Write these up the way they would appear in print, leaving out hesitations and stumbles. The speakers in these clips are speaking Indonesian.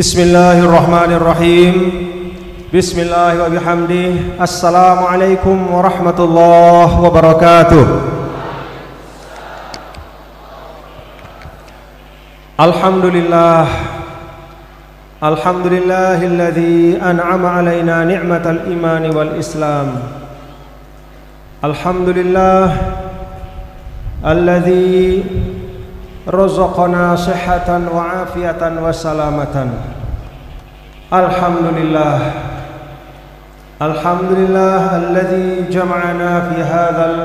Bismillahirrahmanirrahim. Bismillahi wa bihamdih. Assalamualaikum warahmatullahi wabarakatuh. Alhamdulillah. Alhamdulillahilladzi an'ama alaina ni'matal imani wal islam. Alhamdulillah alladzi razaqana sihhatan wa afiatan wa salamatan. Alhamdulillah. Alhamdulillah alladzi jama'ana fi hadzal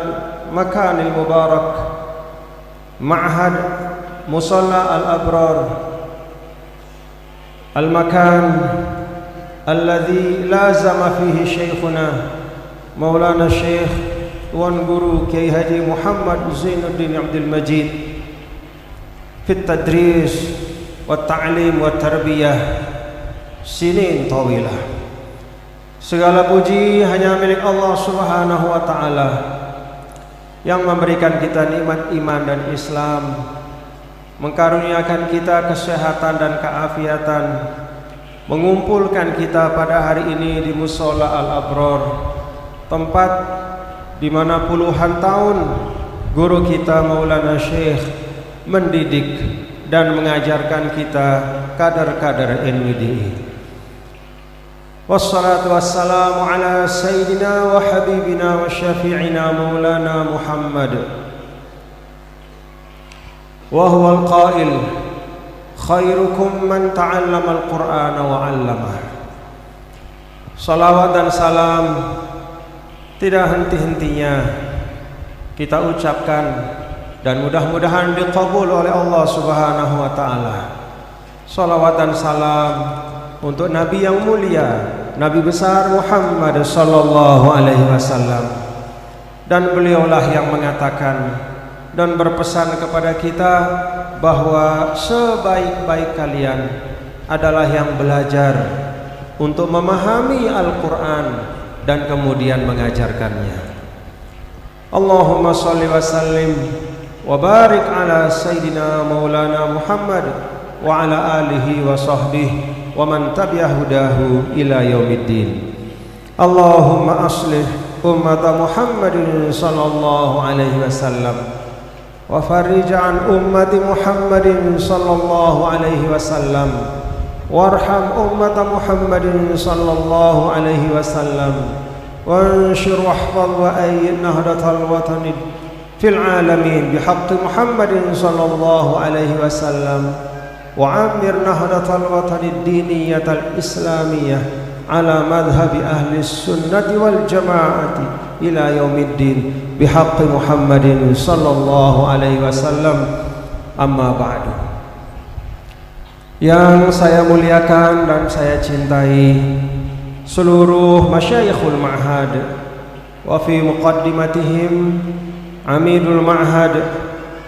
makanil mubarak ma'had musalla al-abrar, al-makan alladzi lazama fihi syekhuna Maulana Syekh Tuan Guru Kiai Haji Muhammad Zainuddin Abdul Majid fit tadris wa ta'lim wa tarbiyah sinin tawilah. Segala puji hanya milik Allah Subhanahu wa taala yang memberikan kita nikmat iman dan Islam, mengkaruniakan kita kesehatan dan keafiatan, mengumpulkan kita pada hari ini di Mushola Al-Abrar, tempat di mana puluhan tahun guru kita Maulana Syekh mendidik dan mengajarkan kita kadar-kadar ilmu. Wassalatu wassalamu ala sayyidina wa habibina wa syafi'ina Maulana Muhammad wa huwa al-qail khairukum man ta'allama al-Qur'ana wa 'allamah. Salawat dan salam tidak henti-hentinya kita ucapkan dan mudah-mudahan diqabul oleh Allah Subhanahu wa taala. Salawat dan salam untuk Nabi yang mulia, Nabi besar Muhammad sallallahu alaihi wasallam. Dan beliaulah yang mengatakan dan berpesan kepada kita bahwa sebaik-baik kalian adalah yang belajar untuk memahami Al-Qur'an dan kemudian mengajarkannya. Allahumma shalli wa sallim wa barik ala sayyidina Maulana Muhammad wa ala alihi wa sahbihi wa man tabi'a hudahu ila yaumiddin. Allahumma aslih ummata Muhammadin sallallahu alaihi wasallam wa farrij an ummati Muhammadin sallallahu alaihi wasallam warham ummata Muhammadin sallallahu alaihi wasallam wanshur wahfaz wa ayyid nahdatal watani fil alamin bihaqqi Muhammadin sallallahu alaihi wasallam wa amir nahdatal watani diniyatal islamiyah ala madhhabi ahli sunnati wal jamaati ila yaumiddin bihaqqi Muhammadin sallallahu alaihi wasallam. Amma ba'du. Yang saya muliakan dan saya cintai seluruh masyayikhul ma'had wa fi muqaddimatihim Amidul Ma'had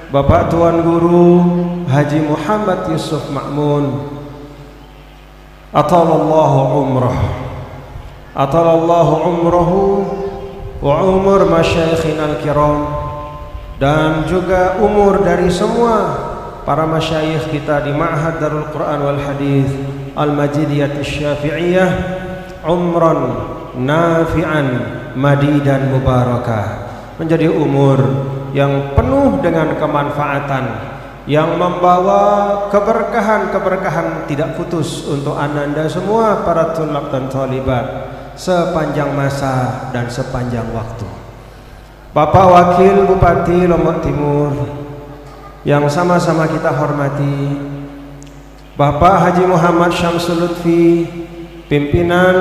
Bapak Tuan Guru Haji Muhammad Yusuf Ma'mun, atalallahu umrah, atalallahu umrahu wa umur masyayikhin al-kiram, dan juga umur dari semua para masyayikh kita di Ma'had Darul Quran wal Hadith Al-Majidiyah Syafi'iyah, umran nafi'an madidan mubarakah, menjadi umur yang penuh dengan kemanfaatan, yang membawa keberkahan-keberkahan tidak putus untuk ananda semua para tulab dan talibat sepanjang masa dan sepanjang waktu. Bapak Wakil Bupati Lombok Timur yang sama-sama kita hormati, Bapak Haji Muhammad Syamsul Lutfi, pimpinan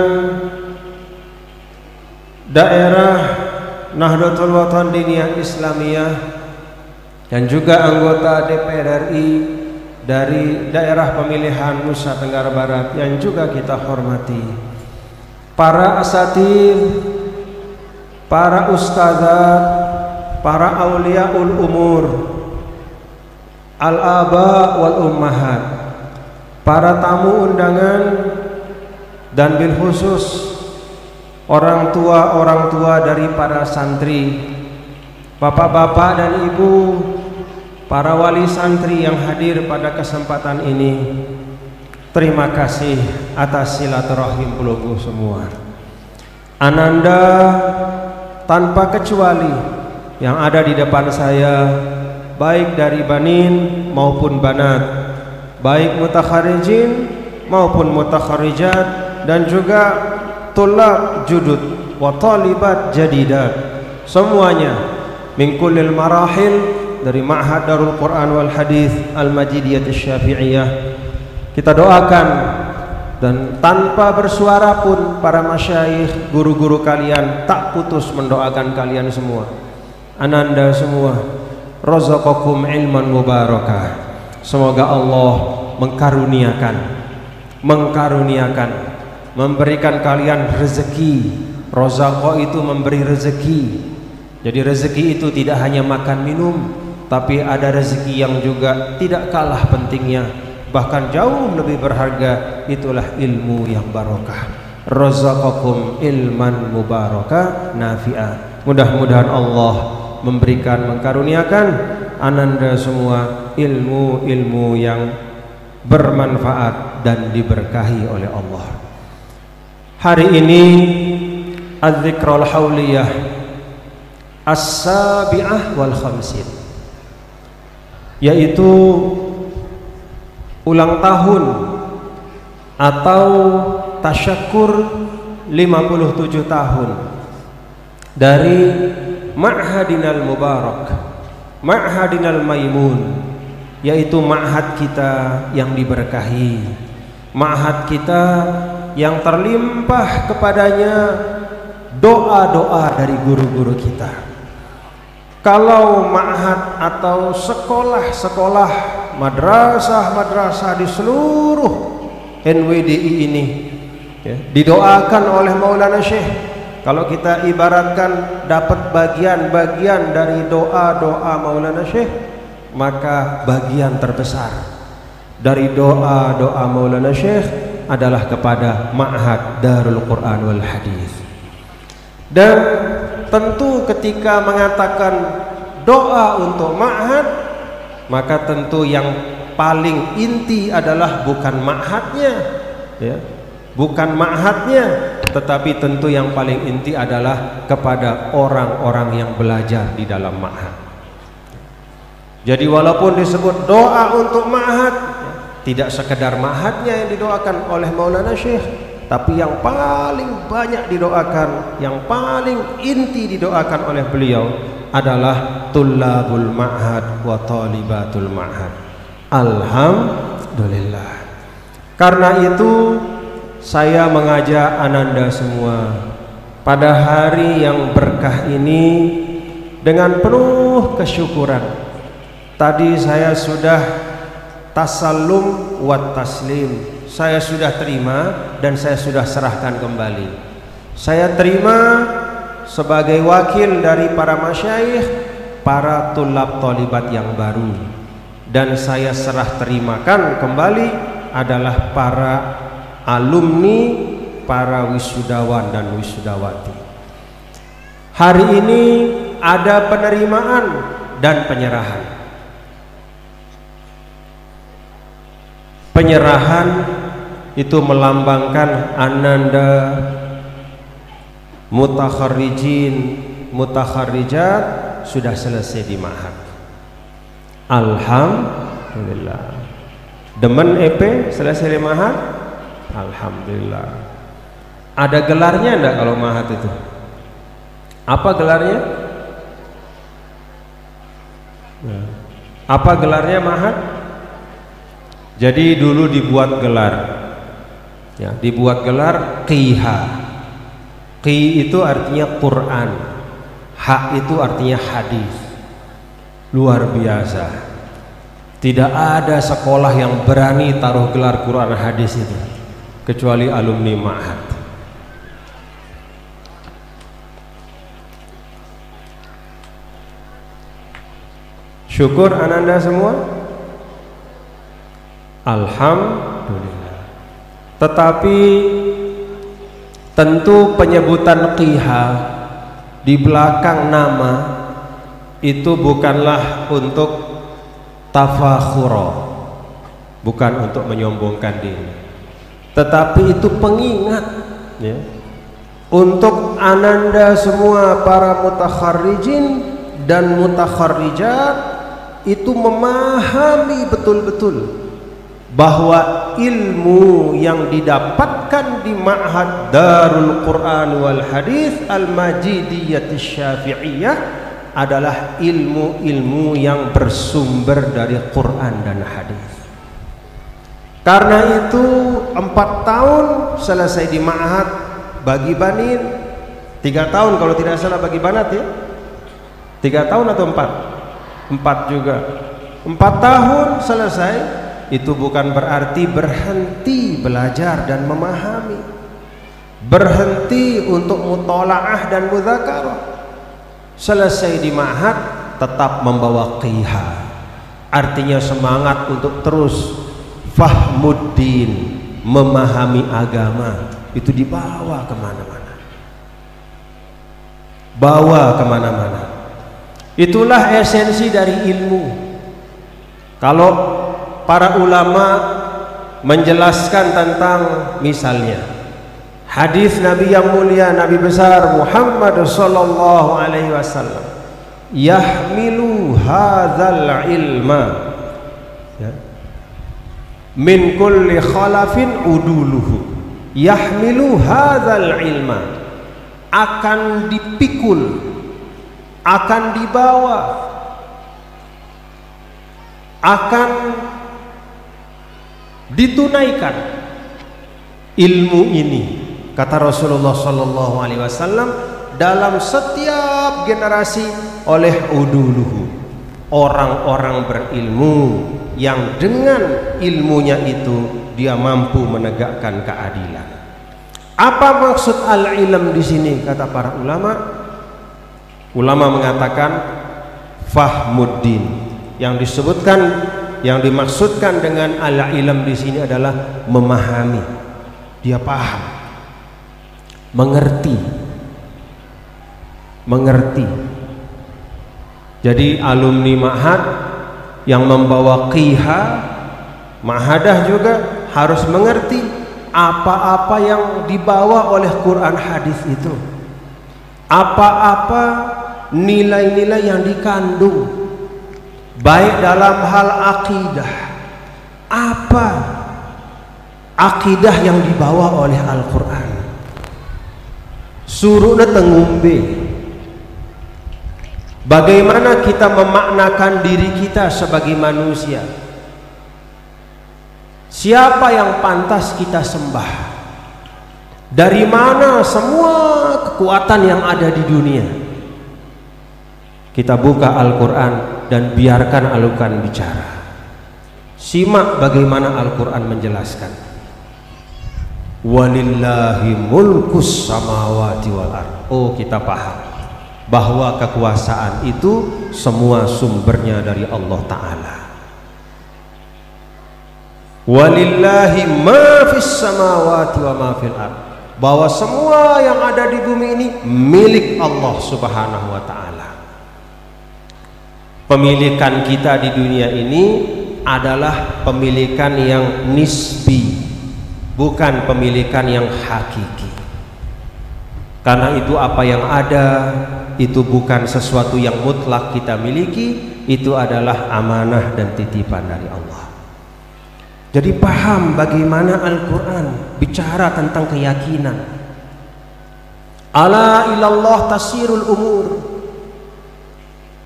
daerah Nahdlatul Watan Diniyah Islamiyah, dan juga anggota DPR RI dari daerah pemilihan Nusa Tenggara Barat yang juga kita hormati, para asatidz, para ustadzat, para auliaul umur, al-aba wal ummahat, para tamu undangan, dan bil khusus orang tua dari para santri, bapak-bapak dan ibu, para wali santri yang hadir pada kesempatan ini, terima kasih atas silaturahim pelunggu semua. Ananda tanpa kecuali yang ada di depan saya, baik dari banin maupun banat, baik mutakharijin maupun mutakharijat, dan juga tulab judud wa talibat jadidat, semuanya min kullil marahil, dari Ma'had Darul Quran wal Hadis Al-Majidiyah Syafi'iyah. Kita doakan, dan tanpa bersuara pun para masyayikh, guru-guru kalian tak putus mendoakan kalian semua, ananda semua, razaqakum ilman mubarakah. Semoga Allah mengkaruniakan, memberikan kalian rezeki. Razaqah itu memberi rezeki. Jadi rezeki itu tidak hanya makan minum, tapi ada rezeki yang juga tidak kalah pentingnya, bahkan jauh lebih berharga, itulah ilmu yang barokah. Razaqakum ilman mubarakah nafi'ah. Mudah-mudahan Allah mengkaruniakan ananda semua ilmu-ilmu yang bermanfaat dan diberkahi oleh Allah. Hari ini az-zikrul hauliyah as-sabi'ah wal khamsin, yaitu ulang tahun atau tasyakur 57 tahun dari Ma'hadinal Mubarak, Ma'hadinal Maimun, yaitu ma'had kita yang diberkahi, ma'had kita yang terlimpah kepadanya doa-doa dari guru-guru kita. Kalau ma'had atau sekolah-sekolah, madrasah-madrasah di seluruh NWDI ini ya, didoakan oleh Maulana Syekh. Kalau kita ibaratkan dapat bagian-bagian dari doa-doa Maulana Syekh, maka bagian terbesar dari doa-doa Maulana Syekh adalah kepada Ma'had Darul Quran wal Hadis. Dan tentu ketika mengatakan doa untuk ma'had, maka tentu yang paling inti adalah bukan ma'hadnya ya, bukan ma'hadnya, tetapi tentu yang paling inti adalah kepada orang-orang yang belajar di dalam ma'had. Jadi walaupun disebut doa untuk ma'had, tidak sekedar ma'hadnya yang didoakan oleh Maulana Syekh, tapi yang paling banyak didoakan, yang paling inti didoakan oleh beliau adalah tullabul ma'had wa talibatul ma'had. Alhamdulillah. Karena itu saya mengajak ananda semua pada hari yang berkah ini dengan penuh kesyukuran. Tadi saya sudah tasallum wa taslim, saya sudah terima dan saya sudah serahkan kembali. Saya terima sebagai wakil dari para masyayikh, para tulab talibat yang baru, dan saya serah terimakan kembali adalah para alumni, para wisudawan dan wisudawati. Hari ini ada penerimaan dan penyerahan. Penyerahan itu melambangkan ananda mutakharrijin, mutakharrijat sudah selesai di ma'had. Alhamdulillah. Demen EP selesai di ma'had? Alhamdulillah. Ada gelarnya enggak kalau ma'had itu? Apa gelarnya? Apa gelarnya ma'had? Jadi dulu dibuat gelar ya, dibuat gelar qiha. Qi itu artinya Quran, ha itu artinya hadis. Luar biasa, tidak ada sekolah yang berani taruh gelar Quran hadis itu kecuali alumni ma'had. Syukur ananda semua. Alhamdulillah. Tetapi tentu penyebutan qiha di belakang nama itu bukanlah untuk tafakhura, bukan untuk menyombongkan diri. tetapi itu pengingat ya, untuk ananda semua para mutakharrijin dan mutakharrijat itu memahami betul-betul bahwa ilmu yang didapatkan di Ma'had Darul Quran wal Hadis Al-Majidiyyah Syafi'iyah adalah ilmu-ilmu yang bersumber dari Quran dan hadis. Karena itu 4 tahun selesai di Ma'had bagi banin, 3 tahun kalau tidak salah bagi banat ya, 3 tahun atau 4 juga, 4 tahun selesai. Itu bukan berarti berhenti belajar dan memahami, berhenti untuk mutola'ah dan mudzakarah. Selesai di Ma'had tetap membawa qiha, artinya semangat untuk terus fahmuddin, memahami agama. Itu dibawa kemana-mana, bawa kemana-mana. Itulah esensi dari ilmu. Kalau para ulama menjelaskan tentang misalnya hadis Nabi yang mulia, Nabi besar Muhammad sallallahu alaihi wasallam, yahmilu hadzal ilma ya, min kulli khalafin uduluhu. Yahmilu hadzal ilma, akan dipikul, akan dibawa, akan ditunaikan ilmu ini, kata Rasulullah sallallahu alaihi wasallam, dalam setiap generasi oleh uduluhu, orang-orang berilmu yang dengan ilmunya itu dia mampu menegakkan keadilan. Apa maksud al-ilm di sini? Kata para ulama, mengatakan fahmuddin. Yang disebutkan, yang dimaksudkan dengan al-ilm di sini adalah memahami. Dia paham, mengerti. Jadi alumni Ma'had yang membawa qiha, ma'hadah juga harus mengerti apa-apa yang dibawa oleh Quran hadis itu, apa-apa nilai-nilai yang dikandung, baik dalam hal akidah, apa akidah yang dibawa oleh Al-Quran. Suruhna tengumbe, bagaimana kita memaknakan diri kita sebagai manusia, siapa yang pantas kita sembah, dari mana semua kekuatan yang ada di dunia. Kita buka Al-Quran dan biarkan Al-Quran bicara. Simak bagaimana Al-Quran menjelaskan. Walillahi mulkus samawati wal ard. Oh, kita paham bahwa kekuasaan itu semua sumbernya dari Allah Ta'ala. Walillahi ma fis samawati wa ma fil ard, bahwa semua yang ada di bumi ini milik Allah Subhanahu wa Ta'ala. Pemilikan kita di dunia ini adalah pemilikan yang nisbi, bukan pemilikan yang hakiki. Karena itu apa yang ada itu bukan sesuatu yang mutlak kita miliki, itu adalah amanah dan titipan dari Allah. Jadi paham bagaimana Al-Quran bicara tentang keyakinan. Ala ilallah tasirul umur.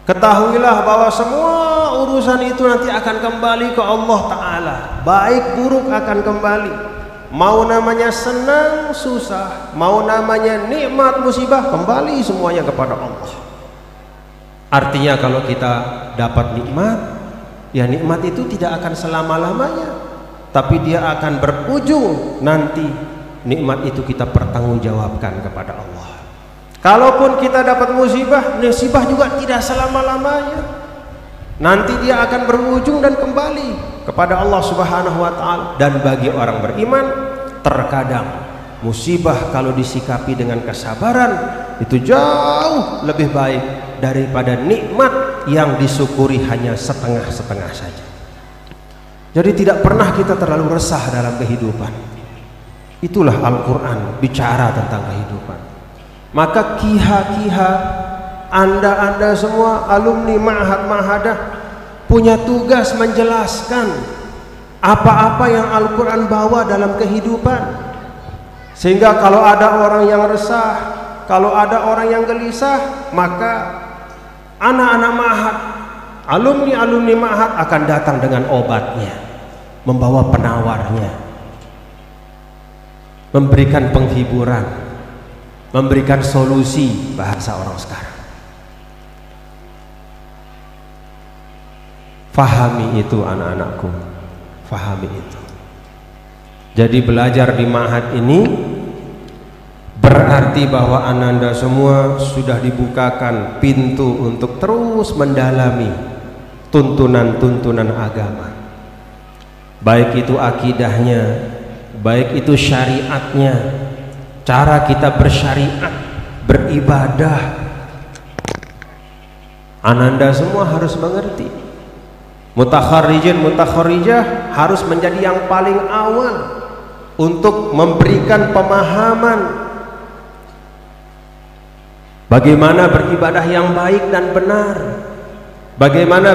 Ketahuilah bahwa semua urusan itu nanti akan kembali ke Allah Ta'ala, baik buruk akan kembali. Mau namanya senang susah, mau namanya nikmat musibah, kembali semuanya kepada Allah. Artinya kalau kita dapat nikmat, ya nikmat itu tidak akan selama-lamanya, tapi dia akan berujung nanti nikmat itu kita pertanggungjawabkan kepada Allah. Kalaupun kita dapat musibah, musibah juga tidak selama-lamanya, nanti dia akan berujung dan kembali kepada Allah Subhanahu wa Ta'ala. Dan bagi orang beriman, terkadang musibah kalau disikapi dengan kesabaran itu jauh lebih baik daripada nikmat yang disyukuri hanya setengah-setengah saja. Jadi tidak pernah kita terlalu resah dalam kehidupan. Itulah Al-Quran bicara tentang kehidupan. Maka kiha-kiha, anda semua alumni ma'had mahadah punya tugas menjelaskan apa-apa yang Al-Quran bawa dalam kehidupan. Sehingga kalau ada orang yang resah, kalau ada orang yang gelisah, maka anak-anak ma'had, alumni ma'had akan datang dengan obatnya, membawa penawarnya, memberikan penghiburan, memberikan solusi, bahasa orang sekarang. Fahami itu anak-anakku, fahami itu. Jadi belajar di ma'had ini berarti bahwa ananda semua sudah dibukakan pintu untuk terus mendalami tuntunan-tuntunan agama, baik itu akidahnya, baik itu syariatnya, cara kita bersyariat, beribadah. Ananda semua harus mengerti. Mutakharrijin, mutakharrijah harus menjadi yang paling awal untuk memberikan pemahaman bagaimana beribadah yang baik dan benar, bagaimana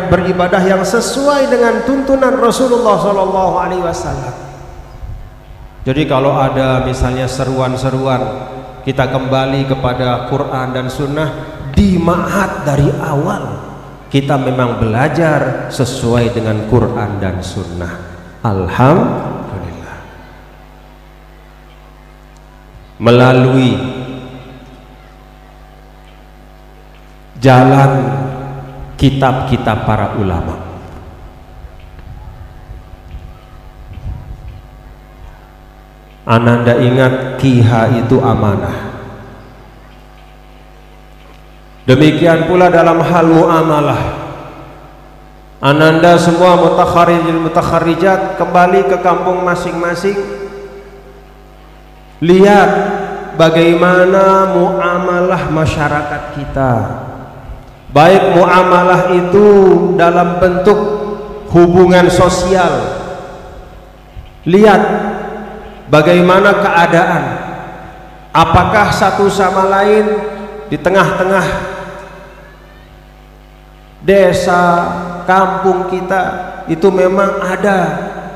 beribadah yang sesuai dengan tuntunan Rasulullah SAW. Jadi kalau ada misalnya seruan-seruan kita kembali kepada Quran dan Sunnah di ma'had dari awal, kita memang belajar sesuai dengan Quran dan Sunnah. Alhamdulillah. Melalui jalan kitab-kitab para ulama, ananda ingat kiha itu amanah. Demikian pula dalam hal muamalah, ananda semua mutakharrijin mutakharrijat kembali ke kampung masing-masing, lihat bagaimana muamalah masyarakat kita, baik muamalah itu dalam bentuk hubungan sosial. Lihat bagaimana keadaan, apakah satu sama lain di tengah-tengah desa kampung kita itu memang ada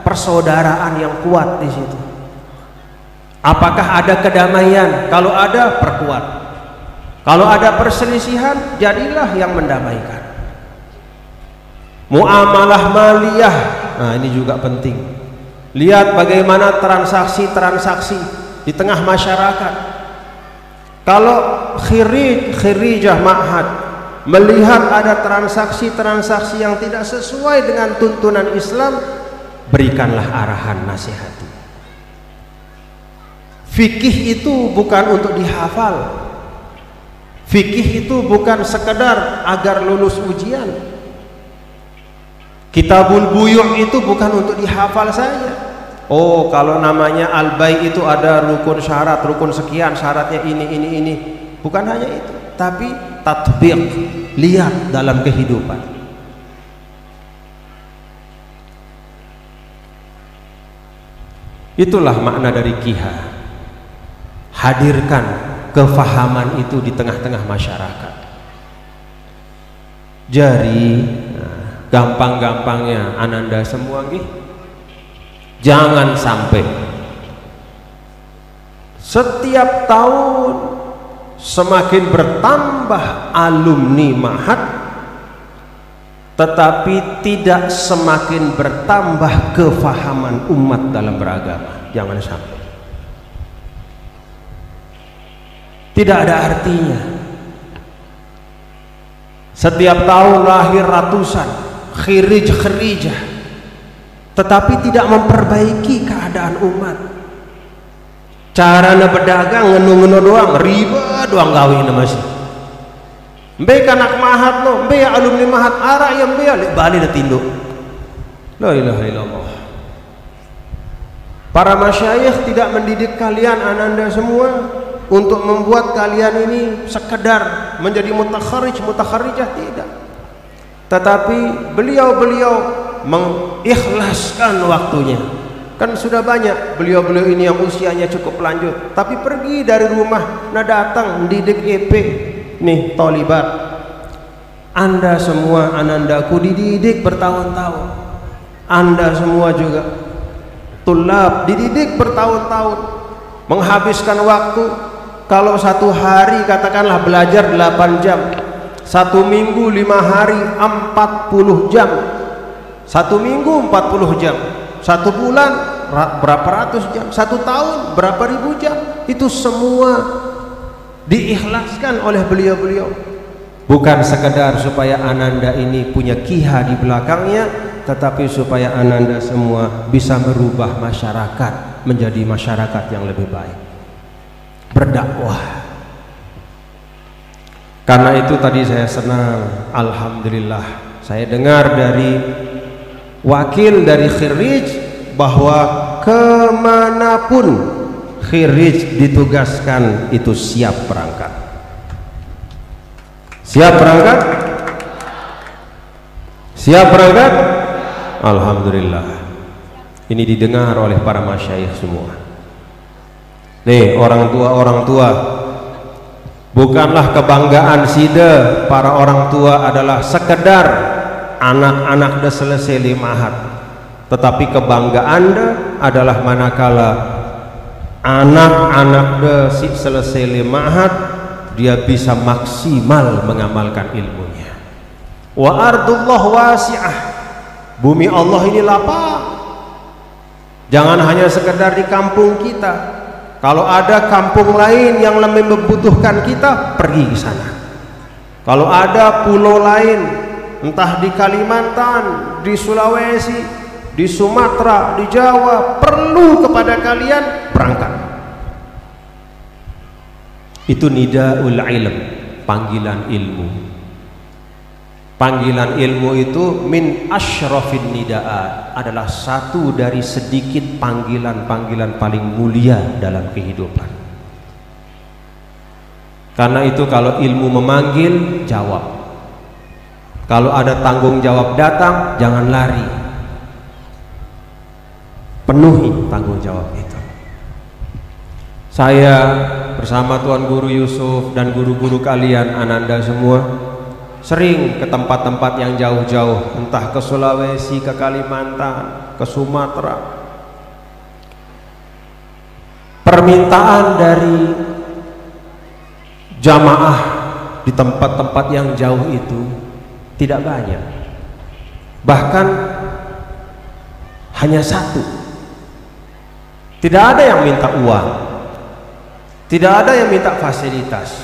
persaudaraan yang kuat di situ. Apakah ada kedamaian? Kalau ada, perkuat. Kalau ada perselisihan, jadilah yang mendamaikan. Muamalah maliyah, nah ini juga penting. Lihat bagaimana transaksi-transaksi di tengah masyarakat. Kalau khirijah ma'had melihat ada transaksi-transaksi yang tidak sesuai dengan tuntunan Islam, berikanlah arahan, nasihati. Fikih itu bukan untuk dihafal. Fikih itu bukan sekedar agar lulus ujian. Kitabul Buyu' itu bukan untuk dihafal saja. Oh, kalau namanya al-bai' itu ada rukun syarat, rukun sekian, syaratnya ini. Bukan hanya itu, tapi tatbiq, lihat dalam kehidupan. Itulah makna dari kiha. Hadirkan kefahaman itu di tengah-tengah masyarakat. Jadi gampang-gampangnya ananda semua nggih, jangan sampai setiap tahun semakin bertambah alumni ma'had tetapi tidak semakin bertambah kefahaman umat dalam beragama. Jangan sampai. Tidak ada artinya setiap tahun lahir ratusan khirijah tetapi tidak memperbaiki keadaan umat. Caranya berdagang ngenu-ngenu doang, riba doang gawin masih. Mbe anak mahat lo, mbe alumni mahat ara yang mbe bali da tinduk. La ilaha illallah. Para masyayikh tidak mendidik kalian ananda semua untuk membuat kalian ini sekedar menjadi mutakharrijah, tidak. Tetapi beliau mengikhlaskan waktunya, Kan sudah banyak beliau-beliau ini yang usianya cukup lanjut, tapi pergi dari rumah, nah datang didik EP. Nih tolibat, Anda semua anandaku dididik bertahun-tahun. Anda semua juga tulab dididik bertahun-tahun, menghabiskan waktu. Kalau satu hari katakanlah belajar 8 jam, satu minggu 5 hari 40 jam, satu minggu 40 jam, satu bulan berapa ratus jam, satu tahun berapa ribu jam. Itu semua diikhlaskan oleh beliau-beliau, bukan sekedar supaya ananda ini punya kiha di belakangnya, tetapi supaya ananda semua bisa merubah masyarakat menjadi masyarakat yang lebih baik, berdakwah. Karena itu tadi saya senang, alhamdulillah saya dengar dari wakil dari Khirij bahwa kemanapun Khirij ditugaskan itu siap berangkat. Siap berangkat? Siap berangkat? Alhamdulillah. Ini didengar oleh para masyayikh semua. Nih orang tua, bukanlah kebanggaan sida para orang tua adalah sekedar anak-anak dah selesai limahat, tetapi kebanggaan anda adalah manakala anak-anak dah selesai limahat dia bisa maksimal mengamalkan ilmunya. Wa ardullah wasi'ah, bumi Allah ini lapang. Jangan hanya sekedar di kampung kita. Kalau ada kampung lain yang lebih membutuhkan kita, pergi ke sana. Kalau ada pulau lain, entah di Kalimantan, di Sulawesi, di Sumatera, di Jawa, perlu kepada kalian, berangkat. Itu nidaul ilm, panggilan ilmu. Panggilan ilmu itu min asyrafin nidaat, adalah satu dari sedikit panggilan-panggilan paling mulia dalam kehidupan. Karena itu kalau ilmu memanggil, jawab. Kalau ada tanggung jawab datang, jangan lari, penuhi tanggung jawab itu. Saya bersama Tuan Guru Yusuf dan guru-guru kalian, ananda semua, sering ke tempat-tempat yang jauh-jauh, entah ke Sulawesi, ke Kalimantan, ke Sumatera. Permintaan dari jamaah di tempat-tempat yang jauh itu tidak banyak, bahkan hanya satu. Tidak ada yang minta uang, tidak ada yang minta fasilitas,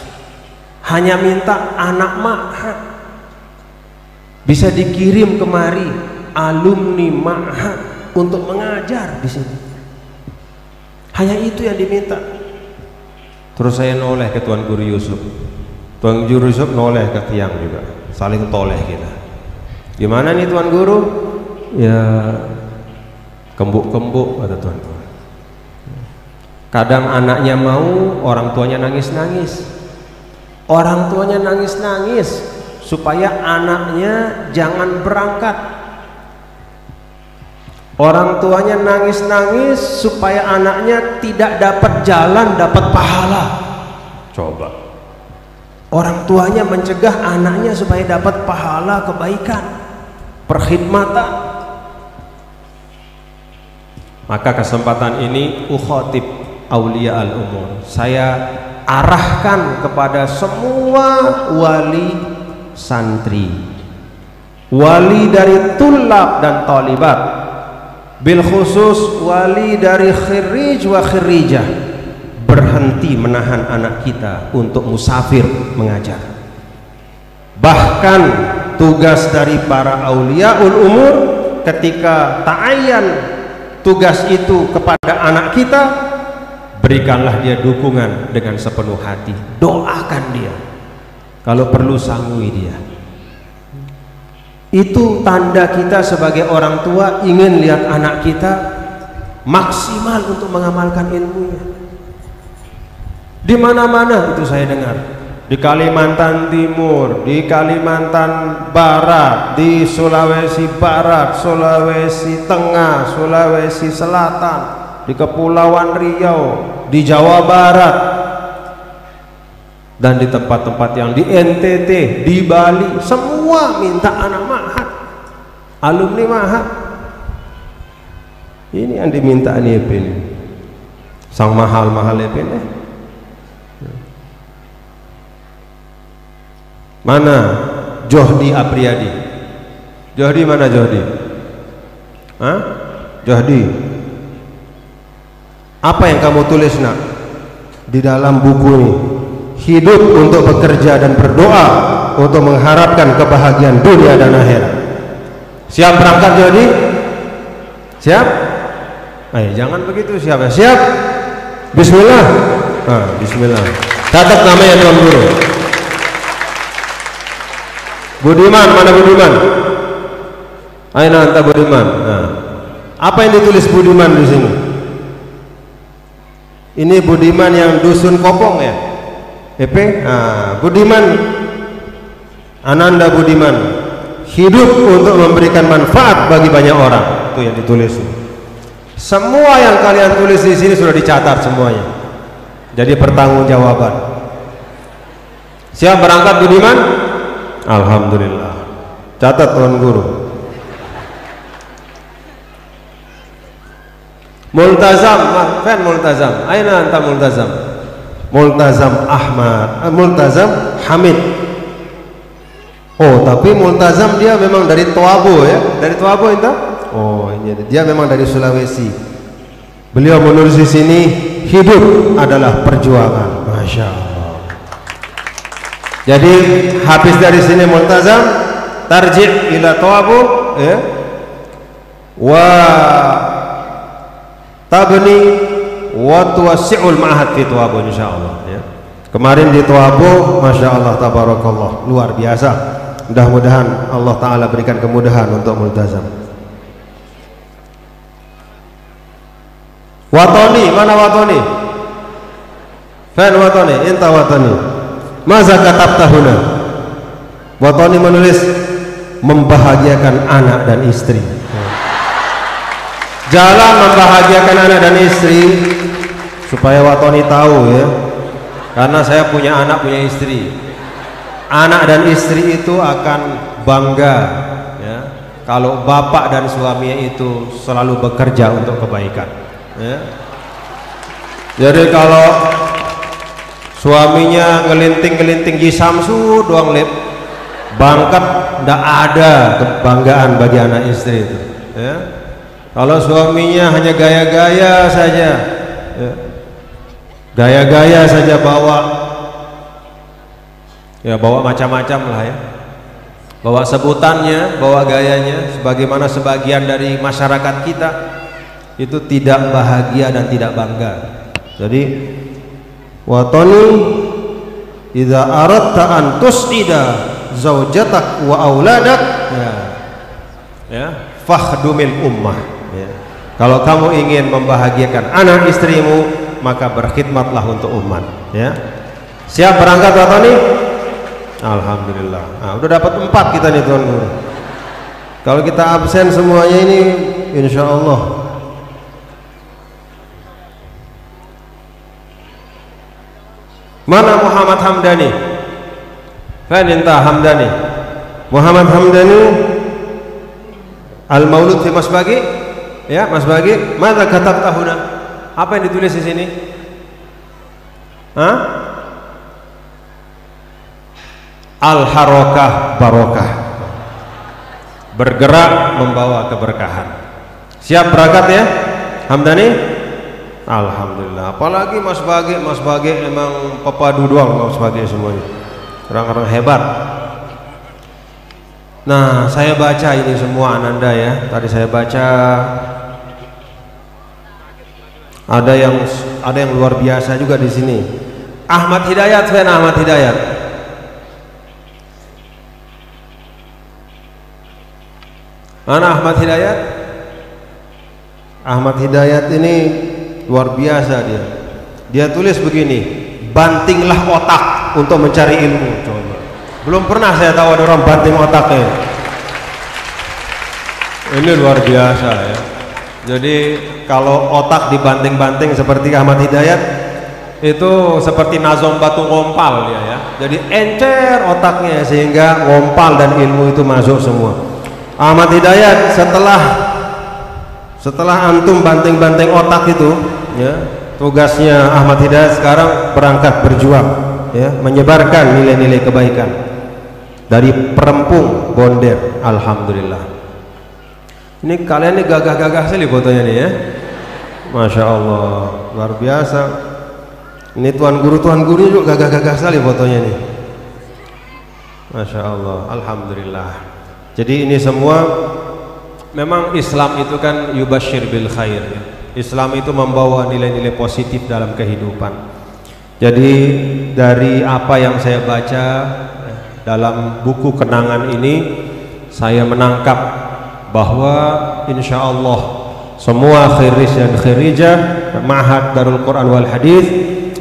hanya minta anak ma'had bisa dikirim kemari, alumni ma'had untuk mengajar di sini. Hanya itu yang diminta. Terus saya noleh ke Tuan Guru Yusuf, Tuan Guru Yusuf noleh ke tiang juga, saling toleh kita. Gimana nih Tuan Guru? Ya kembuk-kembuk kata Tuan Guru. Kadang anaknya mau, orang tuanya nangis-nangis. Orang tuanya nangis-nangis supaya anaknya jangan berangkat. Orang tuanya nangis-nangis supaya anaknya tidak dapat jalan, dapat pahala. Coba. Orang tuanya mencegah anaknya supaya dapat pahala kebaikan, perkhidmatan. Maka kesempatan ini ukhatib aulia al-umur, saya arahkan kepada semua wali santri, wali dari tulab dan talibat, bil khusus wali dari khirij wa khirijah, berhenti menahan anak kita untuk musafir mengajar. Bahkan tugas dari para auliaul umur ketika ta'ayyan tugas itu kepada anak kita, berikanlah dia dukungan dengan sepenuh hati, doakan dia, kalau perlu sangui dia. Itu tanda kita sebagai orang tua ingin lihat anak kita maksimal untuk mengamalkan ilmunya. Di mana-mana itu saya dengar di Kalimantan Timur, di Kalimantan Barat, di Sulawesi Barat, Sulawesi Tengah, Sulawesi Selatan, di Kepulauan Riau, di Jawa Barat, dan di tempat-tempat yang di NTT, di Bali, semua minta anak ma'had, alumni ma'had. Ini yang diminta NIP ini, sang mahal-mahal NIP ini. Mana Johdi Apriyadi? Johdi mana Johdi? Hah? Johdi, apa yang kamu tulis nak di dalam buku ini? Hidup untuk bekerja dan berdoa untuk mengharapkan kebahagiaan dunia dan akhirat. Siap berangkat Johdi? Siap? Ayo jangan begitu, siap ya? Siap? Bismillah. Bismillah. Catat namanya Tuan Guru. Budiman, mana Budiman? Aina anta Budiman. Apa yang ditulis Budiman di sini? Ini Budiman yang dusun Kopong ya? Budiman, Ananda Budiman, hidup untuk memberikan manfaat bagi banyak orang. Itu yang ditulis. Semua yang kalian tulis di sini sudah dicatat semuanya. Jadi pertanggungjawaban. Siap berangkat Budiman? Alhamdulillah. Catat Tuan Guru. Multazam, Fan Multazam. Aina anta Multazam? Multazam Ahmad, Multazam Hamid. Oh, tapi Multazam dia memang dari Toabo ya? Dari Toabo itu? Oh, ini dia memang dari Sulawesi. Beliau menulis di sini, hidup adalah perjuangan. Masya Allah. Jadi habis dari sini Multazam tarji' ila Toabo ya? Wa tabni wa tuwassi'ul ma'had fi Toabo insyaallah ya. Kemarin di Toabo Masya Allah tabarakallah, luar biasa. Mudah-mudahan Allah Ta'ala berikan kemudahan untuk Multazam. Watoni, mana Watoni? Fan Watoni, inta Watoni. Maza katabta huna? Watoni menulis membahagiakan anak dan istri. Jalan membahagiakan anak dan istri supaya Watoni tahu ya, karena saya punya anak punya istri. Anak dan istri itu akan bangga ya, kalau bapak dan suaminya itu selalu bekerja untuk kebaikan ya. Jadi kalau suaminya ngelinting-ngelinting Ji Samsu doang lip bangkat, ndak ada kebanggaan bagi anak istri itu ya. Kalau suaminya hanya gaya-gaya saja ya, gaya-gaya saja bawa ya, bawa macam-macam lah ya, bawa sebutannya, bawa gayanya, sebagaimana sebagian dari masyarakat kita itu tidak bahagia dan tidak bangga. Jadi watoni idza aradta an tus'ida zaujatak wa auladak ya fakhdumil ummah ya. Kalau kamu ingin membahagiakan anak istrimu maka berkhidmatlah untuk umat ya. Siap berangkat watoni? Alhamdulillah. Nah, udah dapat 4 kita nih Tuan Guru. Kalau kita absen semuanya ini insya Allah. Mana Muhammad Hamdani? Faninta Hamdani. Muhammad Hamdani Al-Maulud fi Mas Bagi. Ya, Mas Bagi, mana katabta huna? Apa yang ditulis di sini? Hah? Al-Harokah Barokah, bergerak membawa keberkahan. Siap berangkat ya Hamdani? Alhamdulillah. Apalagi Mas Bagi emang pepadu doang Mas Bagi semuanya, orang-orang hebat. Nah saya baca ini semua Ananda ya, tadi saya baca ada yang luar biasa juga di sini. Ahmad Hidayat, Fan Ahmad Hidayat. Mana Ahmad Hidayat? Ahmad Hidayat ini luar biasa dia. Dia tulis begini, bantinglah otak. untuk mencari ilmu. Coba, belum pernah saya tahu ada orang banting otaknya. Ini luar biasa ya. Jadi kalau otak dibanting-banting seperti Ahmad Hidayat, itu seperti nazom batu ngompal dia ya. Jadi encer otaknya sehingga ngompal dan ilmu itu masuk semua. Ahmad Hidayat setelah antum banting-banting otak itu ya, tugasnya Ahmad Hidayat sekarang berangkat berjuang ya, menyebarkan nilai-nilai kebaikan dari Perempung Bonder. Alhamdulillah. Ini kalian ini gagah-gagah sekali fotonya nih ya. Masya Allah, luar biasa. Ini tuan guru juga gagah-gagah sekali fotonya nih. Masya Allah, alhamdulillah. Jadi ini semua memang Islam itu kan yubasyir bil khair ya. Islam itu membawa nilai-nilai positif dalam kehidupan. Jadi dari apa yang saya baca dalam buku kenangan ini, saya menangkap bahwa insya Allah semua khiris dan khirijah Ma'had Darul Quran wal Hadis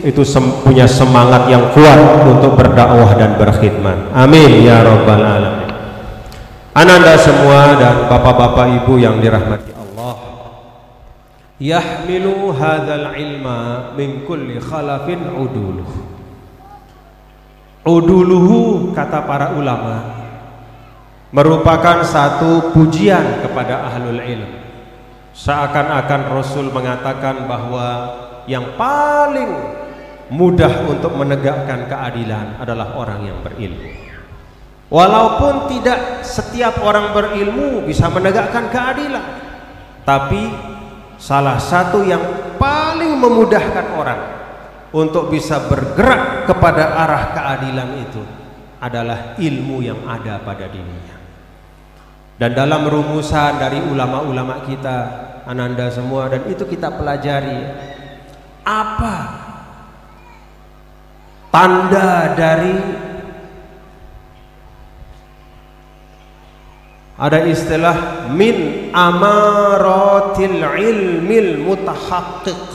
itu punya semangat yang kuat untuk berdakwah dan berkhidmat. Amin ya rabbal alamin. Ananda semua dan bapak-bapak ibu yang dirahmati Allah, yahmilu hadzal ilma min kulli khalafin uduluhu kata para ulama merupakan satu pujian kepada ahlul ilm. Seakan-akan Rasul mengatakan bahwa yang paling mudah untuk menegakkan keadilan adalah orang yang berilmu. Walaupun tidak setiap orang berilmu bisa menegakkan keadilan, tapi salah satu yang paling memudahkan orang untuk bisa bergerak kepada arah keadilan itu adalah ilmu yang ada pada dirinya. Dan dalam rumusan dari ulama-ulama kita, ananda semua, dan itu kita pelajari, apa tanda dari, ada istilah min amaratil ilmil mutahaqqiq,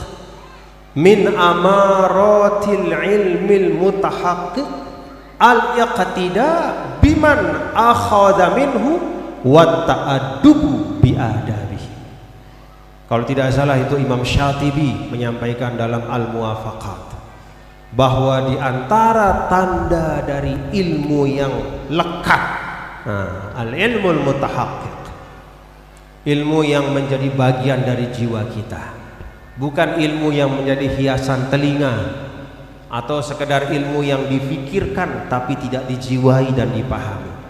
min amaratil ilmil mutahaqqiq al-iqtida biman akhadha minhu wa ta'addubu bi'adabihi. Kalau tidak salah itu Imam Syatibi menyampaikan dalam Al-Muwafaqat bahwa di antara tanda dari ilmu yang lekat, al-ilmul mutahaqqiq, ilmu yang menjadi bagian dari jiwa kita, bukan ilmu yang menjadi hiasan telinga atau sekedar ilmu yang difikirkan tapi tidak dijiwai dan dipahami.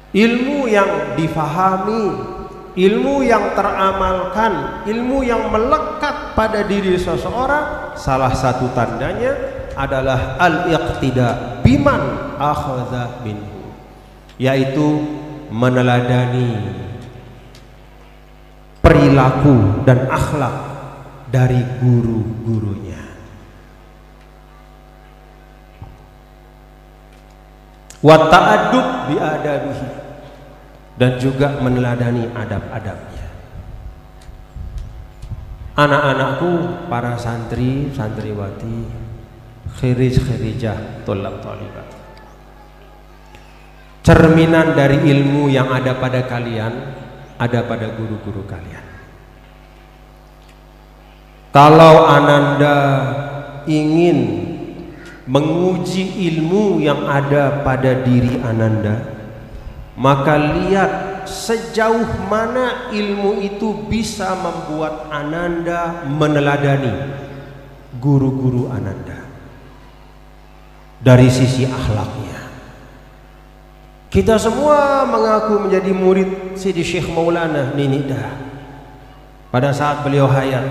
Ilmu yang difahami, ilmu yang teramalkan, ilmu yang melekat pada diri seseorang, salah satu tandanya adalah al-iqtida biman akhadha minhu, yaitu meneladani perilaku dan akhlak dari guru-gurunya. Wa ta'addub bi'adabihi, dan juga meneladani adab-adabnya. Anak-anakku, para santri, santriwati, khirij-khirijah, tolab-tolibat, cerminan dari ilmu yang ada pada kalian ada pada guru-guru kalian. Kalau ananda ingin menguji ilmu yang ada pada diri ananda, maka lihat sejauh mana ilmu itu bisa membuat ananda meneladani guru-guru ananda dari sisi akhlaknya. Kita semua mengaku menjadi murid Sidi Syekh Maulana Ninidah pada saat beliau hayat,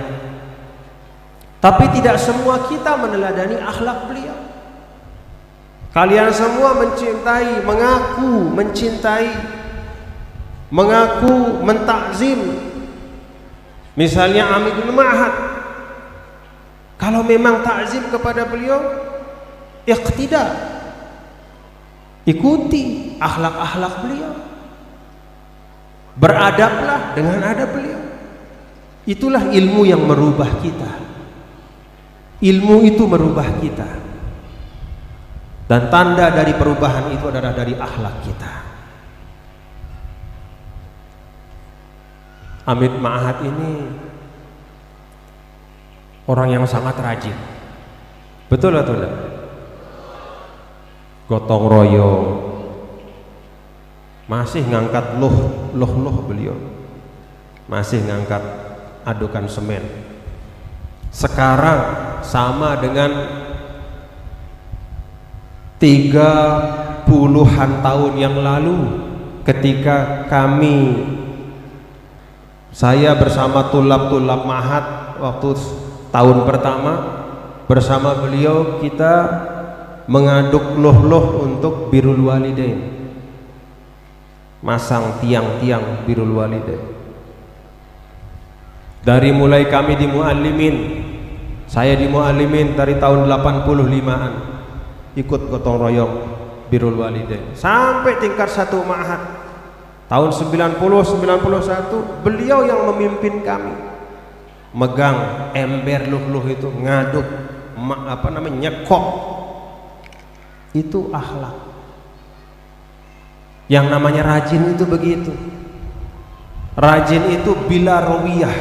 tapi tidak semua kita meneladani akhlak beliau. Kalian semua mencintai, mengaku mencintai, mengaku mentakzim, misalnya Amidul Ma'had. Kalau memang takzim kepada beliau, iqtida, ikuti akhlak-akhlak beliau, beradablah dengan adab beliau. Itulah ilmu yang merubah kita. Ilmu itu merubah kita. Dan tanda dari perubahan itu adalah dari akhlak kita. Amit Ma'had ini orang yang sangat rajin. Betul atau tidak? Gotong royong, masih ngangkat loh beliau, masih ngangkat adukan semen. Sekarang sama dengan 30-an tahun yang lalu ketika saya bersama tulab Ma'had waktu tahun pertama bersama beliau, kita mengaduk loh untuk birrul walidain, masang tiang-tiang birrul walidain. Dari mulai kami di Muallimin, saya di Muallimin dari tahun 85-an ikut gotong royong birrul walidain sampai tingkat 1 Ma'had tahun 90-91, beliau yang memimpin kami megang ember luh itu, ngaduk nyekop. Itu akhlak. Yang namanya rajin itu begitu. Rajin itu bila rawiyah.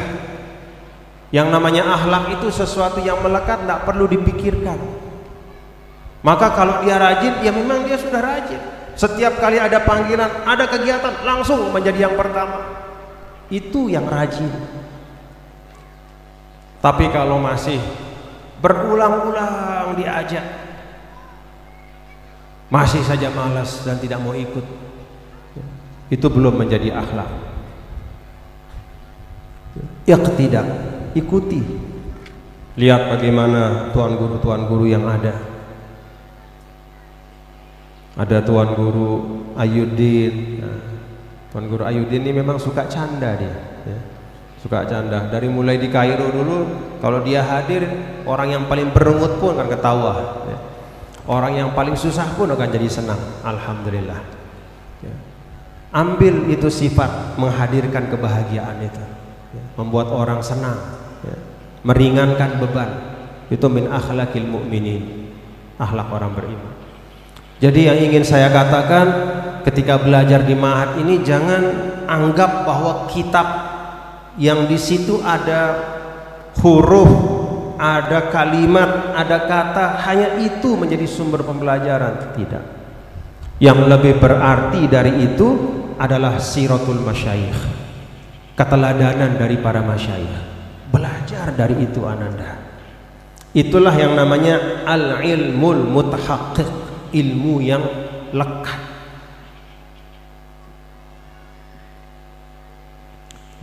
Yang namanya akhlak itu sesuatu yang melekat, tidak perlu dipikirkan. Maka kalau dia rajin, ya memang dia sudah rajin. Setiap kali ada panggilan, ada kegiatan, langsung menjadi yang pertama. Itu yang rajin. Tapi kalau masih berulang-ulang diajak, masih saja malas dan tidak mau ikut, itu belum menjadi akhlak. Iqtidak, ikuti. Lihat bagaimana tuan guru yang ada. Ada Tuan Guru Ayyuddin. Tuan Guru Ayyuddin ini memang suka canda dia, ya. Suka canda. Dari mulai di Kairo dulu, kalau dia hadir, orang yang paling berengut pun akan ketawa, ya. Orang yang paling susah pun akan jadi senang. Alhamdulillah, ya. Ambil itu sifat menghadirkan kebahagiaan itu, ya. Membuat orang senang, ya. Meringankan beban. Itu min akhlaqil mu'minin, akhlak orang beriman. Jadi yang ingin saya katakan, ketika belajar di Ma'had ini, jangan anggap bahwa kitab yang di situ ada huruf, ada kalimat, ada kata, hanya itu menjadi sumber pembelajaran. Tidak. Yang lebih berarti dari itu adalah siratul masyayikh, keteladanan dari para masyayikh. Belajar dari itu ananda. Itulah yang namanya al-ilmul mutahaqqiq, ilmu yang lekat.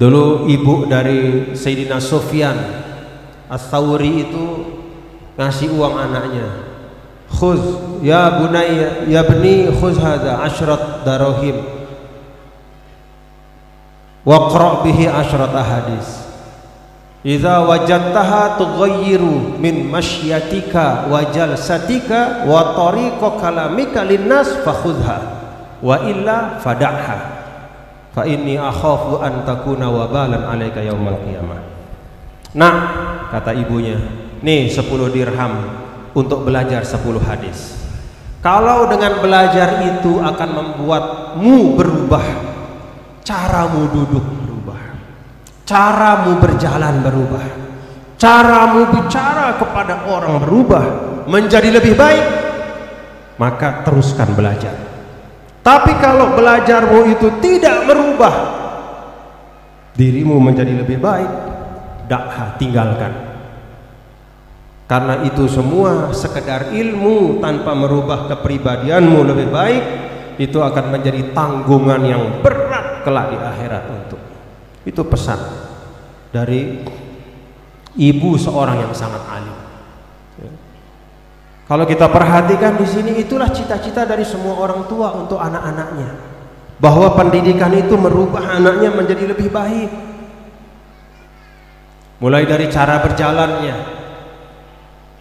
Dulu ibu dari Sayyidina Sufyan Ats-Tsauri itu ngasih uang anaknya, khuz ya bunayya ya bni khuz hadza 10 darahim wa qra' bihi 10 hadis. Idza wajadtaha tughayyiru min masyatika wa jalsatika wa tariqa kalamika linnas fakhudha wa illa fada'ha fa inni akhafu an takuna wabalan 'alaika yaumal qiyamah. Nah, kata ibunya, nih 10 dirham untuk belajar 10 hadis. Kalau dengan belajar itu akan membuatmu berubah, caramu duduk berubah, caramu berjalan berubah, caramu bicara kepada orang berubah menjadi lebih baik, maka teruskan belajar. Tapi kalau belajarmu itu tidak merubah dirimu menjadi lebih baik, dakha, tinggalkan. Karena itu semua sekedar ilmu tanpa merubah kepribadianmu lebih baik, itu akan menjadi tanggungan yang berat kelak di akhirat untuk. Itu pesan dari ibu seorang yang sangat alim. Kalau kita perhatikan di sini, itulah cita-cita dari semua orang tua untuk anak-anaknya, bahwa pendidikan itu merubah anaknya menjadi lebih baik. Mulai dari cara berjalannya.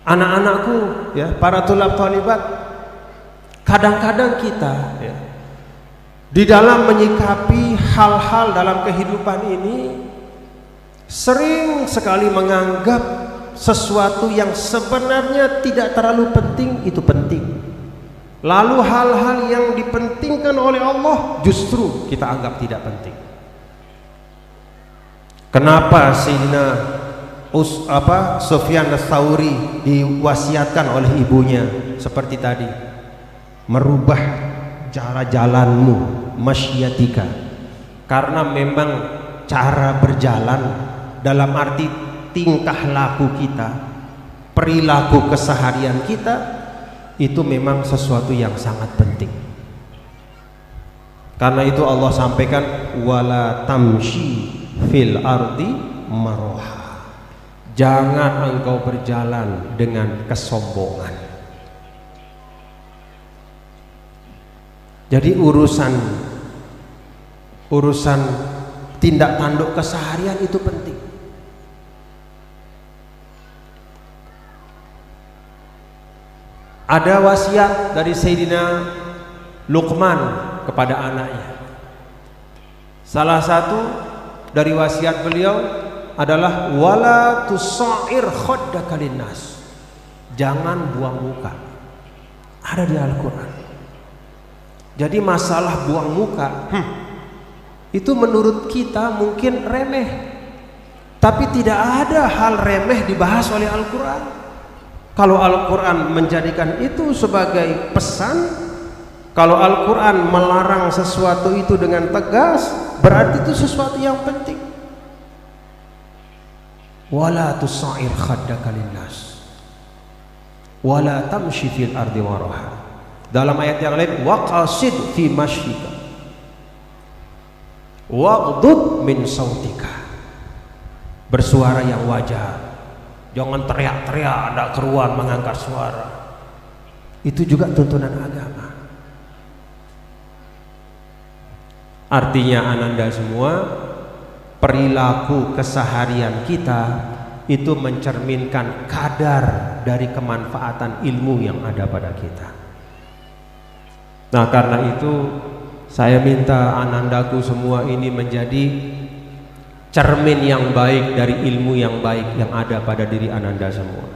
Anak-anakku, ya, para tulab thalibat, kadang-kadang kita, ya, di dalam menyikapi hal-hal dalam kehidupan ini sering sekali menganggap sesuatu yang sebenarnya tidak terlalu penting itu penting. Lalu hal-hal yang dipentingkan oleh Allah justru kita anggap tidak penting. Kenapa Sayyidina Sufyan Ats-Tsauri diwasiatkan oleh ibunya seperti tadi, merubah cara jalanmu, masyiatika, karena memang cara berjalan dalam arti tingkah laku kita, perilaku keseharian kita, itu memang sesuatu yang sangat penting. Karena itu Allah sampaikan wala tamshi fil ardi maroha, jangan engkau berjalan dengan kesombongan. Jadi urusan tindak tanduk keseharian itu penting. Ada wasiat dari Sayyidina Luqman kepada anaknya. Salah satu dari wasiat beliau adalah wala tusair khaddaka linnas, jangan buang muka. Ada di Al-Quran. Jadi masalah buang muka itu menurut kita mungkin remeh, tapi tidak ada hal remeh dibahas oleh Al-Quran. Kalau Al-Quran menjadikan itu sebagai pesan, kalau Al-Quran melarang sesuatu itu dengan tegas, berarti itu sesuatu yang penting. Wala tusair khaddaka linnas wala tamshi fil ardi maraha. Dalam ayat yang lain, waqasid fi mashyika waghdud min sautika, bersuara yang wajar. Jangan teriak-teriak, tidak keruan mengangkat suara. Itu juga tuntunan agama. Artinya ananda semua, perilaku keseharian kita itu mencerminkan kadar dari kemanfaatan ilmu yang ada pada kita. Nah, karena itu saya minta anandaku semua ini menjadi cermin yang baik dari ilmu yang baik yang ada pada diri ananda semua.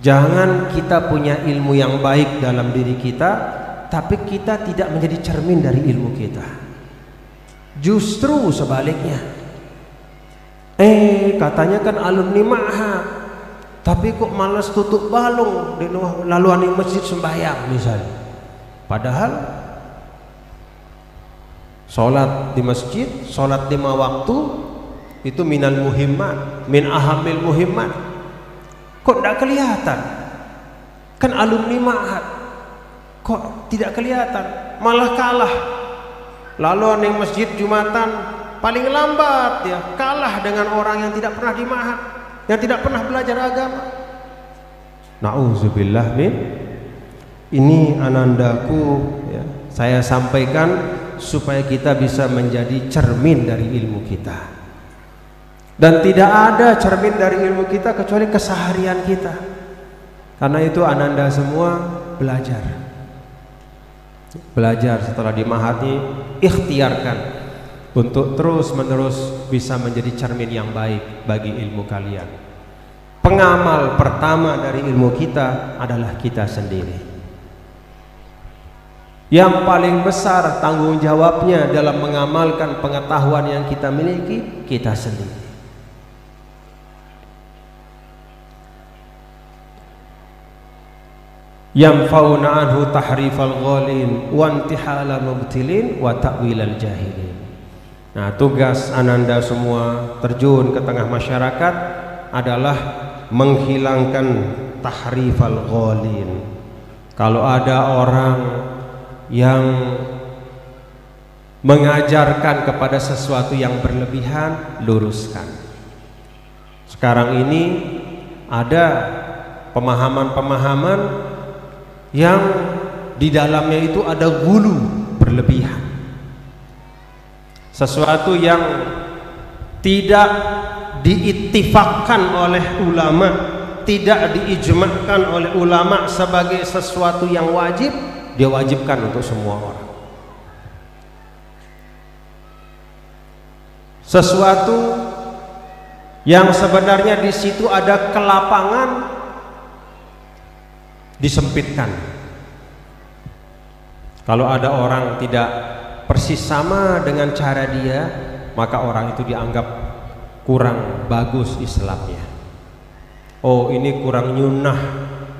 Jangan kita punya ilmu yang baik dalam diri kita, tapi kita tidak menjadi cermin dari ilmu kita. Justru sebaliknya. Katanya kan alumni ma'had, tapi kok malas tutup balung di laluan di masjid sembahyang misalnya. Padahal sholat di masjid, sholat 5 waktu itu minal muhimmat, min ahamil muhimmat. Kok tidak kelihatan? Kan alumni ma'had, kok tidak kelihatan? Malah kalah. Lalu yang masjid Jumatan paling lambat ya, kalah dengan orang yang tidak pernah di ma'had, yang tidak pernah belajar agama. Na'udzubillah min. Ini anandaku ya, saya sampaikan supaya kita bisa menjadi cermin dari ilmu kita. Dan tidak ada cermin dari ilmu kita kecuali keseharian kita. Karena itu ananda semua belajar. Belajar setelah di ma'had ini, ikhtiarkan untuk terus menerus bisa menjadi cermin yang baik bagi ilmu kalian. Pengamal pertama dari ilmu kita adalah kita sendiri. Yang paling besar tanggung jawabnya dalam mengamalkan pengetahuan yang kita miliki, kita sendiri. Yanfauna anhu tahrifal ghalin wa intihalal mubtilin wa ta'wilal jahilin. Nah, tugas ananda semua terjun ke tengah masyarakat adalah menghilangkan tahrifal ghalin. Kalau ada orang yang mengajarkan kepada sesuatu yang berlebihan, luruskan. Sekarang ini ada pemahaman-pemahaman yang di dalamnya itu ada gulu berlebihan, sesuatu yang tidak diittifakkan oleh ulama, tidak diijma'kan oleh ulama sebagai sesuatu yang wajib, dia wajibkan untuk semua orang. Sesuatu yang sebenarnya di situ ada kelapangan, disempitkan. Kalau ada orang tidak persis sama dengan cara dia, maka orang itu dianggap kurang bagus Islamnya. Oh, ini kurang nyunnah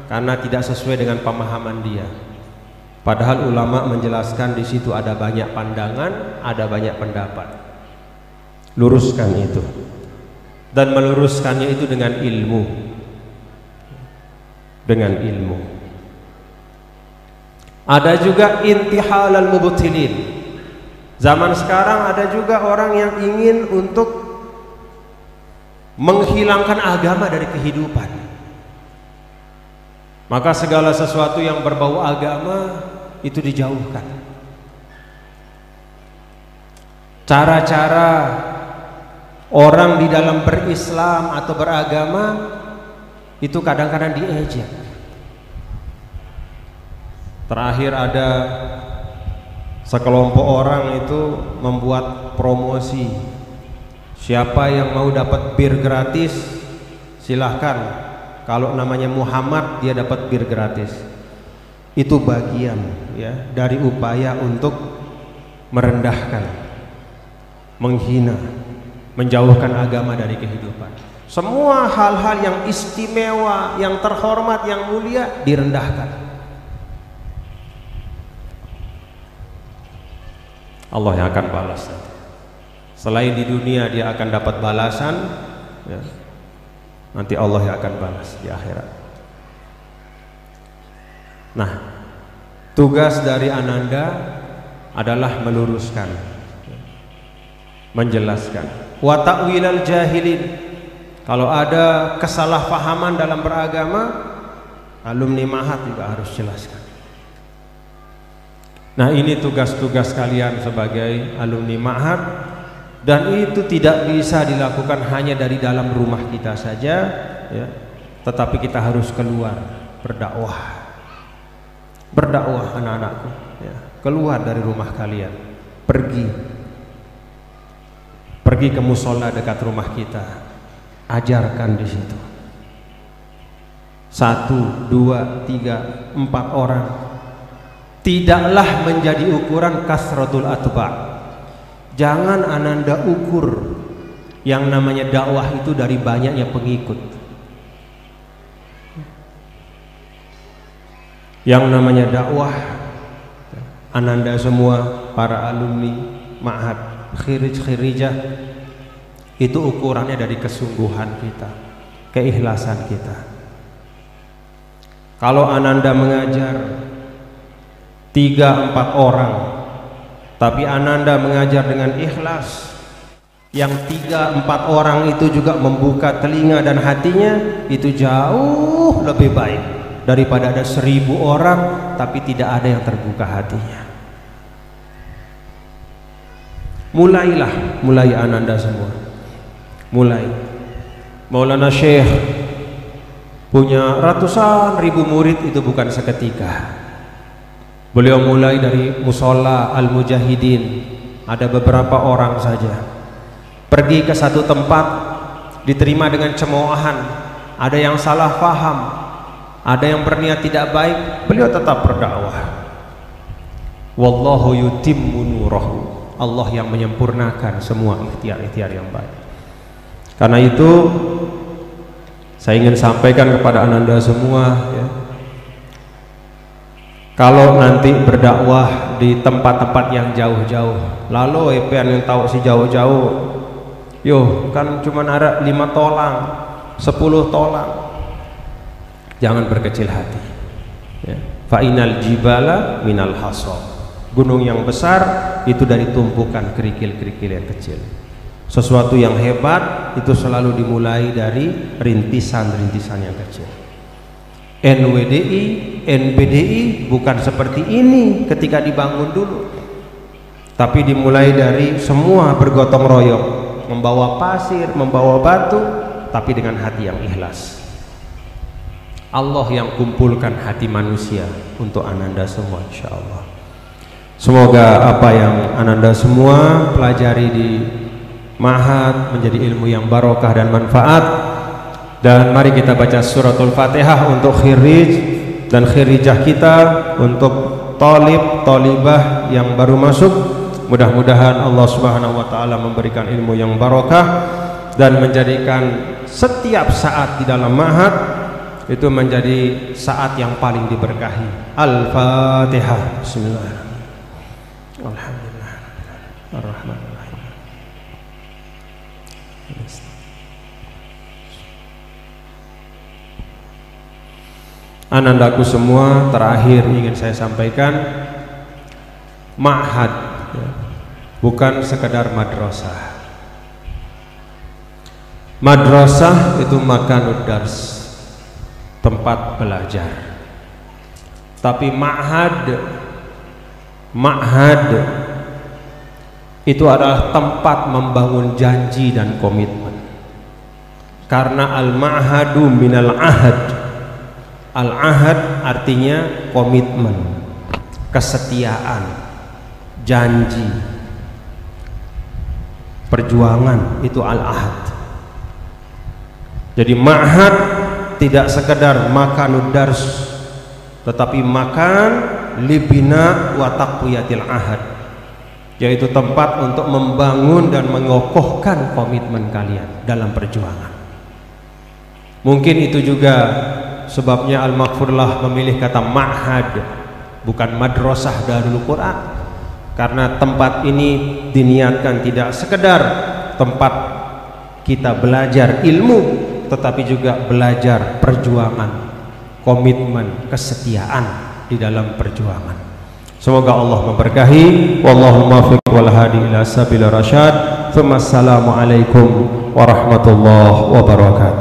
karena tidak sesuai dengan pemahaman dia. Padahal ulama menjelaskan di situ ada banyak pandangan, ada banyak pendapat. Luruskan itu. Dan meluruskannya itu dengan ilmu. Dengan ilmu. Ada juga intihal al-mubtilin. Zaman sekarang ada juga orang yang ingin untuk menghilangkan agama dari kehidupan. Maka segala sesuatu yang berbau agama itu dijauhkan. Cara-cara orang di dalam berislam atau beragama itu kadang-kadang diejek. Terakhir ada sekelompok orang itu membuat promosi, siapa yang mau dapat bir gratis silahkan, kalau namanya Muhammad dia dapat bir gratis. Itu bagian ya dari upaya untuk merendahkan, menghina, menjauhkan agama dari kehidupan. Semua hal-hal yang istimewa, yang terhormat, yang mulia direndahkan. Allah yang akan balas nanti. Selain di dunia dia akan dapat balasan ya. Nanti Allah yang akan balas di akhirat. Nah, tugas dari Ananda adalah meluruskan, menjelaskan. Wa ta'wilal jahilin. Kalau ada kesalahpahaman dalam beragama, alumni Ma'had juga harus jelaskan. Nah, ini tugas-tugas kalian sebagai alumni Ma'had, dan itu tidak bisa dilakukan hanya dari dalam rumah kita saja ya. Tetapi kita harus keluar berdakwah. Berdakwah anak-anakku ya. Keluar dari rumah kalian, pergi ke musola dekat rumah kita, ajarkan di situ. 1, 2, 3, 4 orang. Tidaklah menjadi ukuran kasratul atba'. Jangan Ananda ukur yang namanya dakwah itu dari banyaknya pengikut. Yang namanya dakwah, Ananda semua para alumni Ma'had, khirij-khirijah, itu ukurannya dari kesungguhan kita, keikhlasan kita. Kalau Ananda mengajar 3-4 orang, tapi Ananda mengajar dengan ikhlas, yang 3-4 orang itu juga membuka telinga dan hatinya, itu jauh lebih baik daripada ada 1000 orang tapi tidak ada yang terbuka hatinya. Mulai Ananda semua. Mulai. Maulana Syekh punya ratusan ribu murid, itu bukan seketika. Beliau mulai dari musola Al-Mujahidin, ada beberapa orang saja. Pergi ke satu tempat, diterima dengan cemoohan, ada yang salah paham, ada yang berniat tidak baik, beliau tetap berdakwah. Wallahu yutimmu nurahu. Allah yang menyempurnakan semua ikhtiar-ikhtiar yang baik. Karena itu saya ingin sampaikan kepada Ananda semua ya, kalau nanti berdakwah di tempat-tempat yang jauh-jauh, lalu yang tahu si jauh-jauh, yo kan cuma ada 5 tolang, 10 tolang, jangan berkecil hati ya. Fa'inal jibala minal hasab. Gunung yang besar itu dari tumpukan kerikil-kerikil yang kecil. Sesuatu yang hebat itu selalu dimulai dari rintisan-rintisan yang kecil. NWDI, NBDI bukan seperti ini ketika dibangun dulu, tapi dimulai dari semua bergotong royong, membawa pasir, membawa batu, tapi dengan hati yang ikhlas. Allah yang kumpulkan hati manusia untuk Ananda semua, insyaallah. Semoga apa yang Ananda semua pelajari di Ma'had menjadi ilmu yang barokah dan manfaat. Dan mari kita baca suratul Fatihah untuk khirij dan khirijah kita, untuk talib, talibah yang baru masuk. Mudah-mudahan Allah Subhanahu wa taala memberikan ilmu yang barokah dan menjadikan setiap saat di dalam ma'had itu menjadi saat yang paling diberkahi. Al-Fatihah. Bismillahirrahmanirrahim. Alhamdulillah. Ar-Rahmanirrahim. Anandaku semua, terakhir ingin saya sampaikan, ma'had bukan sekedar madrasah. Madrasah itu makanud dars, tempat belajar. Tapi ma'had itu adalah tempat membangun janji dan komitmen. Karena al-ma'hadu minal ahad. Al-ahad artinya komitmen, kesetiaan, janji, perjuangan, itu al-ahad. Jadi ma'had tidak sekedar makanud dars, tetapi makan libina wa taqwiyatil ahad, yaitu tempat untuk membangun dan mengokohkan komitmen kalian dalam perjuangan. Mungkin itu juga sebabnya Al-Maghfurlah memilih kata ma'had, bukan madrasah Darul Quran, karena tempat ini diniatkan tidak sekedar tempat kita belajar ilmu, tetapi juga belajar perjuangan, komitmen, kesetiaan di dalam perjuangan. Semoga Allah memberkahi. Wallahul muwaffiq wal hadi ila sabil rasyad. Assalamualaikum warahmatullahi wabarakatuh.